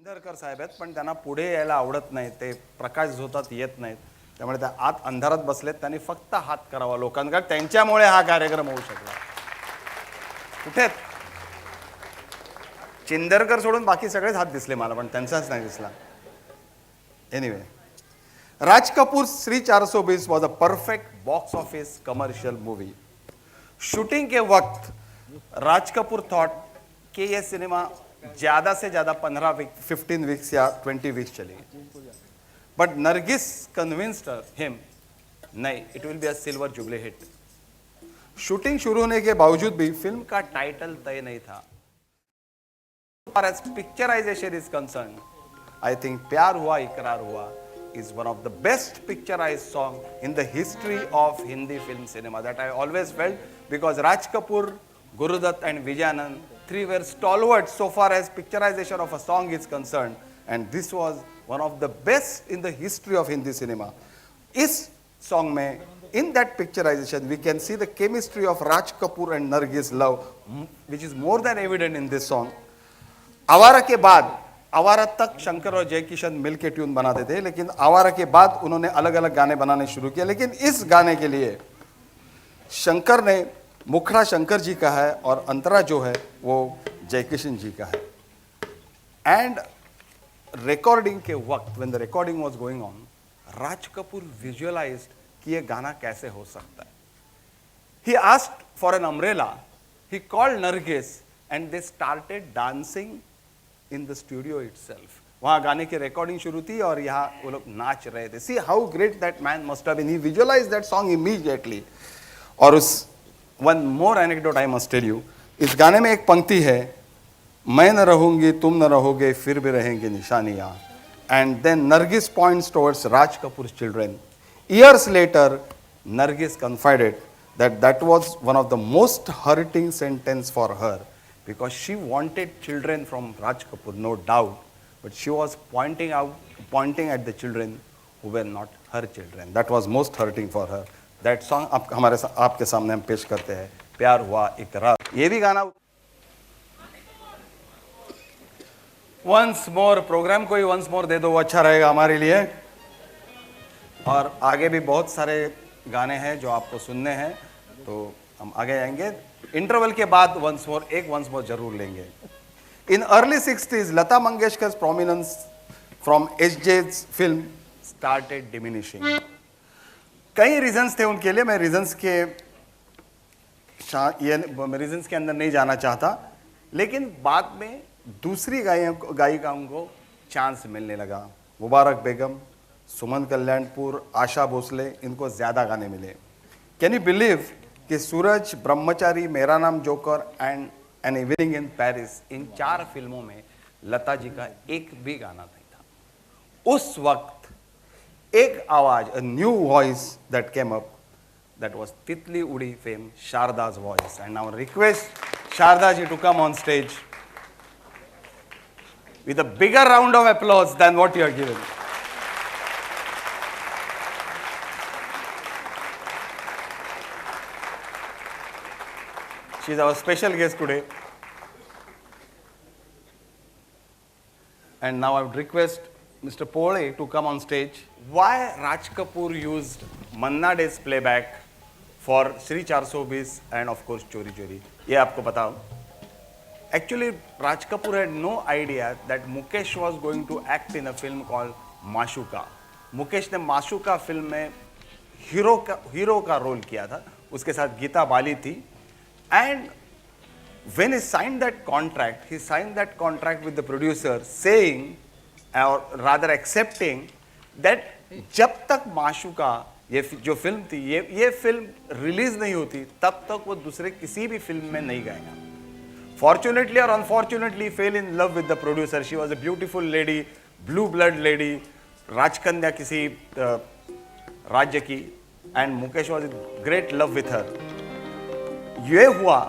चिंदरकर साहेब आहेत, पण त्यांना पुढे यायला आवडत नाही. ते प्रकाश झोतात येत नाहीत, त्यामुळे त्या आत अंधारात बसलेत. त्यांनी फक्त हात करावा लोकांकडे, त्यांच्यामुळे हा कार्यक्रम होऊ शकला. कुठे चिंदरकर सोडून बाकी सगळेच हात दिसले मला, पण त्यांचाच नाही दिसला. Anyway, Raj Kapoor Shri 420 was a perfect box office commercial movie. Shooting के वक्त राज कपूर थॉट कि यह सिनेमा ज़्यादा से ज़्यादा 15 वीक्स या 20 वीक्स चलेगी. बट नरगिस कन्विंस्ड हिम, नहीं, it will be a silver jubilee hit. Shooting शुरू होने के बावजूद भी फिल्म का टाइटल तय नहीं था. As picturization is concerned, I think प्यार हुआ इकरार हुआ is one of the best picturized song in the history of Hindi film cinema. That I always felt, because Raj Kapoor, Gurudutt and Vijayanand, three were stalwarts so far as picturization of a song is concerned, and this was one of the best in the history of Hindi cinema. इस song में, in that picturization, we can see the chemistry of Raj Kapoor and Nargis love, which is more than evident in this song. आवारा के बाद, आवारा तक शंकर और जय किशन मिल के ट्यून बनाते थे, लेकिन आवारा के बाद उन्होंने अलग अलग गाने बनाने शुरू किए. लेकिन इस गाने के लिए शंकर ने, मुखड़ा शंकर जी का है और अंतरा जो है वो जय किशन जी का है. एंड रिकॉर्डिंग के वक्त, when the recording was going on, Raj Kapoor visualised कि ये गाना कैसे हो सकता है. He asked for an umbrella, he called Nargis and they started dancing in the studio itself. वहाँ गाने की रिकॉर्डिंग शुरू थी और यहाँ वो लोग नाच रहे थे. See how great that man must have been. He visualized that song immediately. और उस one more anecdote I must tell you. इस गाने में एक पंक्ति है, मैं न रहूंगी तुम न रहोगे फिर भी रहेंगी निशानियाँ. And then Nargis points towards Raj Kapoor's children. Years later, Nargis confided that that was one of the most hurting sentence for her, because she wanted children from Raj Kapoor, no doubt, but she was pointing at the children who were not her children. That was most hurting for her. That song आपके सामने हम पेश करते हैं, प्यार हुआ इकरार. ये भी गाना once more, प्रोग्राम को ही once more दे दो, वो अच्छा रहेगा हमारे लिए. और आगे भी बहुत सारे गाने हैं जो आपको सुनने हैं, तो हम आगे आएंगे. इंटरवल के बाद वंस मोर जरूर लेंगे. In early 60s, Lata Mangeshkar's prominence from SJ's film started diminishing. कई रीजंस थे उनके लिए, मैं रीजंस के अंदर नहीं जाना चाहता. लेकिन बाद में दूसरी गायिकाओं को चांस मिलने लगा. मुबारक बेगम, सुमन कल्याणपुर, आशा भोसले, इनको ज्यादा गाने मिले. कैन यू बिलीव कि सूरज, Brahmachari, Mera Naam Joker and an evening in Paris, इन 4 फिल्मों में लता जी का एक भी गाना नहीं था. उस वक्त एक आवाज, a new voice that came up, that was Titli Udi fame, Sharda's voice. And now request Sharda ji to come on stage with a bigger round of applause than what you are given. She is our special guest today. And now I would request Mr. Pole to come on stage. Why Raj Kapoor used Manna Day's playback for Shri 420 and of course Chori Chori? ये आपको बताओ. Actually, Raj Kapoor had no idea that Mukesh was going to act in a film called Maashuka. Mukesh ने माशुका film में hero का role किया था. उसके साथ गीता बाली थी. And when he signed that contract with the producer, saying, or rather accepting, that जब तक माशुका, ये जो फिल्म थी, ये फिल्म रिलीज नहीं होती, तब तक वो दूसरे किसी भी फिल्म में नहीं गाएगा. Fortunately or unfortunately, fell in love with the producer. She was a beautiful lady, blue blood lady, राजकन्या किसी राज्य की, and Mukesh was in great love with her. ये हुआ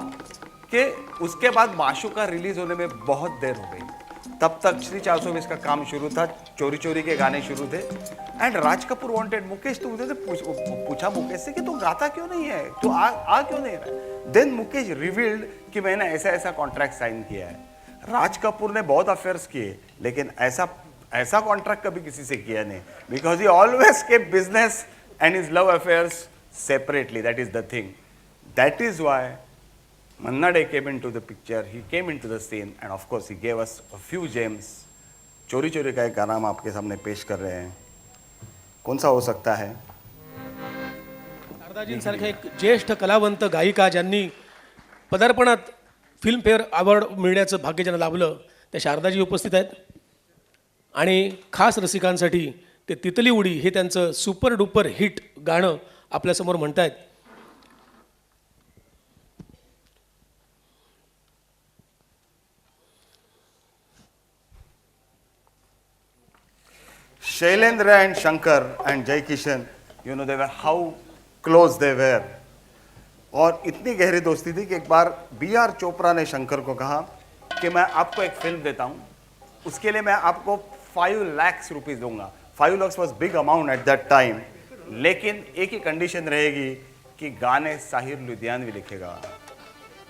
कि उसके बाद माशुका रिलीज होने में बहुत देर हो गई. तब तक श्री 420 का काम शुरू था, चोरी चोरी के गाने शुरू थे. एंड राज कपूर वांटेड मुकेश, तो उधर से पूछा मुकेश से कि तू गाता क्यों नहीं है, तू आ क्यों नहीं रहा. देन मुकेश रिवील्ड कि मैंने ऐसा कॉन्ट्रैक्ट साइन किया है. राज कपूर ने बहुत अफेयर्स किए, लेकिन ऐसा ऐसा कॉन्ट्रैक्ट कभी किसी से किया नहीं, because he always keep business and his love affairs separately. That is the thing. That is why Manna Dey came into the picture, he came into the scene, and of course he gave us a few gems. चोरी चोरी का एक गाना हम आपके सामने पेश कर रहे हैं. कौन सा हो सकता है? शारदाजींसारख्या एक ज्येष्ठ कलावंत गायिका ज्यांनी पदार्पणात फिल्मफेअर अवॉर्ड मिळण्याचं भाग्य ज्यांना लाभलं त्या शारदाजी उपस्थित आहेत. आणि खास रसिकांसाठी ते तितली उडी हे त्यांचं सुपर डुपर हिट गाणं आपल्यासमोर म्हणतायत. Shailendra and Shankar and Jai Kishan, you know, they were how close they were. और इतनी गहरी दोस्ती थी कि एक बार B.R. चोपड़ा ने शंकर को कहा कि मैं आपको एक फिल्म देता हूँ, उसके लिए मैं आपको 5 लाख रुपीस दूंगा. 5 lakh was big amount at that time, लेकिन एक ही कंडीशन रहेगी कि गाने साहिर लुधियानवी लिखेगा.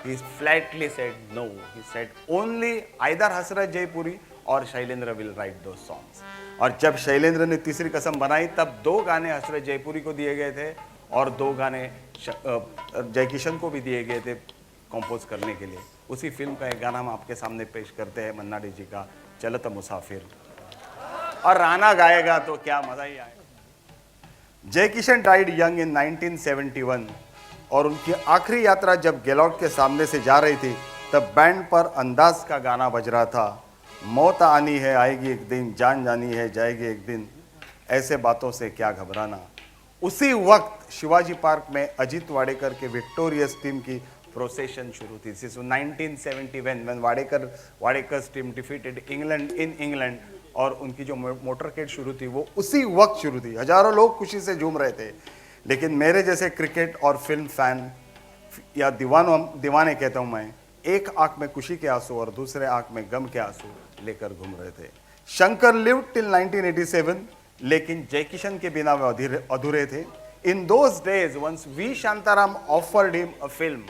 He flatly said no. He said only either हसरत जयपुरी और शैलेंद्र विल राइट दो सॉन्ग्स. और जब शैलेंद्र ने तीसरी कसम बनाई तब 2 गाने हसरत जयपुरी को दिए गए थे और 2 गाने जय किशन को भी दिए गए थे कंपोज करने के लिए. उसी फिल्म का एक गाना हम आपके सामने पेश करते हैं, मन्ना डे जी का चलत मुसाफिर. और राणा गाएगा तो क्या मजा ही आएगा. जय किशन डाइड यंग इन 1971 और उनकी आखिरी यात्रा जब गेलॉट के सामने से जा रही थी तब बैंड पर अंदाज का गाना बज रहा था. मौत आनी है आएगी एक दिन, जान जानी है जाएगी एक दिन, ऐसे बातों से क्या घबराना. उसी वक्त शिवाजी पार्क में अजीत वाडेकर के विक्टोरियस टीम की प्रोसेशन शुरू थी. 1970 when Wadekars team defeated England in England, और उनकी जो मोटरकेड शुरू थी वो उसी वक्त शुरू थी. हजारों लोग खुशी से झूम रहे थे, लेकिन मेरे जैसे क्रिकेट और फिल्म फैन या दीवाने कहता हूँ मैं, एक आंख में खुशी के आंसू और दूसरे आंख में गम के आंसू लेकर घूम रहे थे. शंकर लिव्ड टिल 1987, लेकिन जय किशन के बिना वे अधूरे थे. In those days once V Shantaram offered him a film,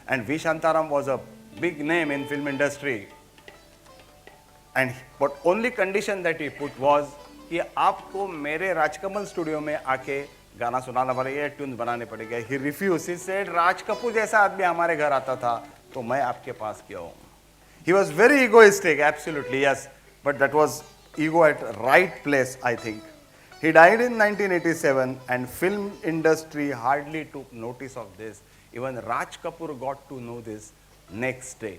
and V Shantaram was a big name in film industry, and but only condition that he put was कि आपको मेरे राजकमल स्टूडियो में आके गाना सुनाना पड़ेगा, ट्यून बनाने पड़ेगा. He refuse. He said Raj Kapoor जैसा आदमी हमारे घर आता था तो मैं आपके पास क्यों. He was very egoistic, absolutely, yes, but that was ego at right place, I think. He died in 1987 and film industry hardly took notice of this. Even Raj Kapoor got to know this next day.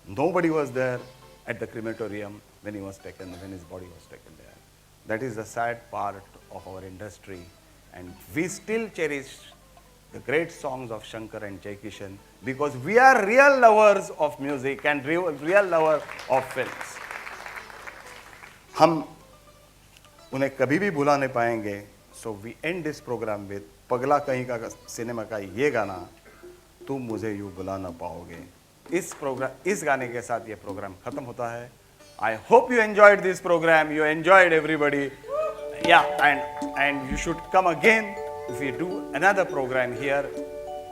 Nobody was there at the crematorium when his body was taken there. That is the sad part of our industry, and we still cherish the great songs of Shankar and Jai Kishan because we are real lovers of music and real lovers of films. हम उन्हें कभी भी भुला नहीं पाएंगे. So we end this program with पगला कहीं का सिनेमा का ये गाना, तुम मुझे यूं भुला ना पाओगे. इस गाने के साथ ये प्रोग्राम खत्म होता है. I hope you enjoyed this program. You enjoyed everybody. Yeah, and you should come again if we do another program here,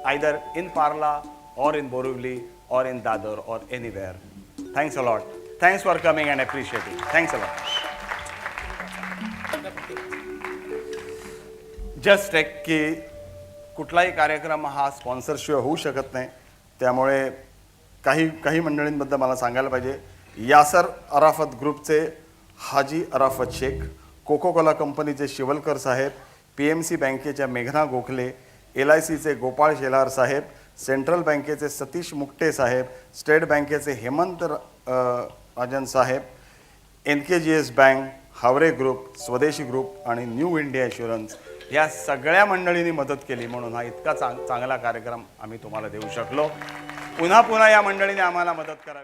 either in Parla or in Borivali or in Dadar or anywhere. Thanks a lot. Thanks for coming and appreciating. Thanks a lot. Just एक की कुठलाही कार्यक्रम हा स्पॉन्सरशिवाय होऊ शकत नाही, त्यामुळे काही मंडळींबद्दल मला सांगायला पाहिजे. यासर अराफत ग्रुपचे हाजी अराफत शेख, कोको कोला कंपनीचे शिवलकर साहेब, PMC बँकेच्या मेघना गोखले, LICचे गोपाळ शेलार साहेब, सेंट्रल बँकेचे सतीश मुक्टे साहेब, स्टेट बँकेचे हेमंत राजन साहेब, NKGS बँक, हावरे ग्रुप, स्वदेशी ग्रुप आणि न्यू इंडिया इन्शुरन्स या सगळ्या मंडळींनी मदत केली, म्हणून हा इतका चांगला कार्यक्रम आम्ही तुम्हाला देऊ शकलो. पुन्हा या मंडळीने आम्हाला मदत करावी.